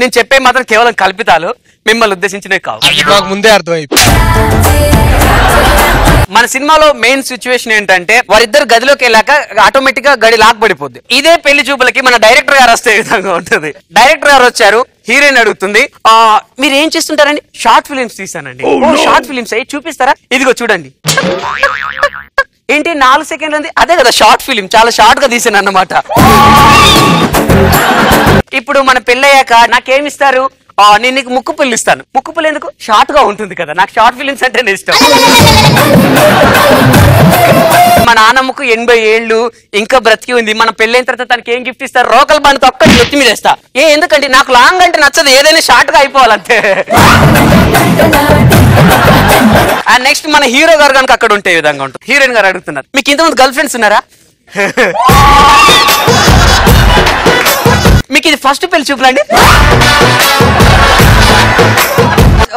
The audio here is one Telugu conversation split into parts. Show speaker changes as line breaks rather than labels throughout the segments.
నేను చెప్పే మాత్రం కేవలం కల్పితాలు, మిమ్మల్ని ఉద్దేశించినవి కావు.
ముందే అర్థమైంది.
మన సినిమాలో మెయిన్ సిచ్యువేషన్ ఏంటంటే వారిద్దరు గదిలోకి వెళ్ళాక ఆటోమేటిక్ గా గడి లాక్ పడిపోద్ది. ఇదే పెళ్లి చూపులకి మన డైరెక్టర్ గారు వస్తే విధంగా ఉంటుంది. డైరెక్టర్ గారు వచ్చారు, హీరోయిన్ అడుగుతుంది, మీరు ఏం చేస్తుంటారండి? షార్ట్ ఫిలిమ్స్ తీసానండి. షార్ట్ ఫిలిమ్స్ అయ్యి చూపిస్తారా? ఇదిగో చూడండి. ఏంటి 4 సెకండ్లు ఉంది? అదే కదా షార్ట్ ఫిలిం, చాలా షార్ట్ గా తీసాను అన్నమాట. ఇప్పుడు మన పెళ్ళయ్యాక నాకేమిస్తారు? నేను నీకు ముక్కు పుల్లు ఇస్తాను. ముక్కు పుల్లు ఎందుకు? షార్ట్ గా ఉంటుంది కదా, నాకు షార్ట్ ఫిలిమ్స్ అంటే ఇష్టం. మా నాన్నమ్మకు 80 ఏళ్ళు ఇంకా బ్రతికి ఉంది. మన పెళ్ళైన తర్వాత తనకి ఏం గిఫ్ట్ ఇస్తారు? రోకల్ బండి ఒక్కటి నెత్తి మీద వేస్తా. ఎందుకంటే నాకు లాంగ్ అంటే నచ్చదు, ఏదైనా షార్ట్ గా అయిపోవాలంతే. నెక్స్ట్ మన హీరో గారు కనుక అక్కడ ఉంటే విధంగా ఉంటుంది. హీరోయిన్ గారు అడుగుతున్నారు, మీకు ఇంతమంది గర్ల్ ఫ్రెండ్స్ ఉన్నారా? మీకు ఇది ఫస్ట్ పెళ్లి చూపులండి?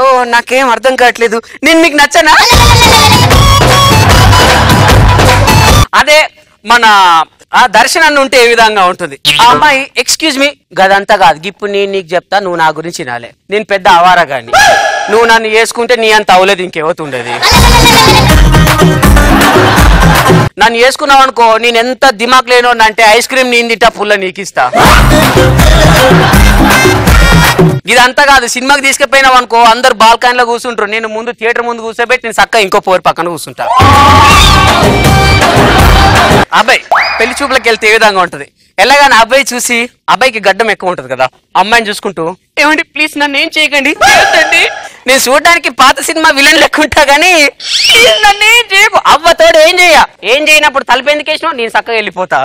ఓ నాకేం అర్థం కావట్లేదు, నేను మీకు నచ్చనా? అదే మన దర్శనాన్ని ఉంటే ఏ విధంగా ఉంటుంది? ఆ అమ్మాయి ఎక్స్క్యూజ్ మీ, గదంతా కాదు, ఇప్పుడు నేను నీకు చెప్తా, నువ్వు నా గురించి నాలే, నేను పెద్ద అవారా గాని, నువ్వు నన్ను చేసుకుంటే నీ అంత అవలేదు ఇంకేవతుండేది. నన్ను చేసుకున్నావు అనుకో, నేను ఎంత దిమాక్ లేనో అంటే ఐస్ క్రీమ్ నేను తింటా, పుల్ల నీకిస్తా. ఇదంతా కాదు, సినిమాకి తీసుకుపోయినావు అనుకో, అందరు బాల్కనీలో కూర్చుంటారు, నేను ముందు థియేటర్ ముందు కూర్చోబెట్టి నేను చక్కగా ఇంకో పోరు పక్కన కూర్చుంటా. అబ్బాయి పెళ్లి చూపులకు వెళ్తే ఏ విధంగా ఉంటది? ఎలాగానే అబ్బాయి చూసి, అబ్బాయికి గడ్డం ఎక్కువ ఉంటది కదా, అమ్మాయిని చూసుకుంటూ, ఏమండి ప్లీజ్ నన్ను ఏం చేయకండి, నేను చూడడానికి పాత సినిమా విలన్ లెక్కుంటా గానీ నన్ను ఏం చేయకు. అవ్వతోడు ఏం చేయనప్పుడు తలుపు ఎందుకు వేసినావు? నేను చక్కగా వెళ్ళిపోతా.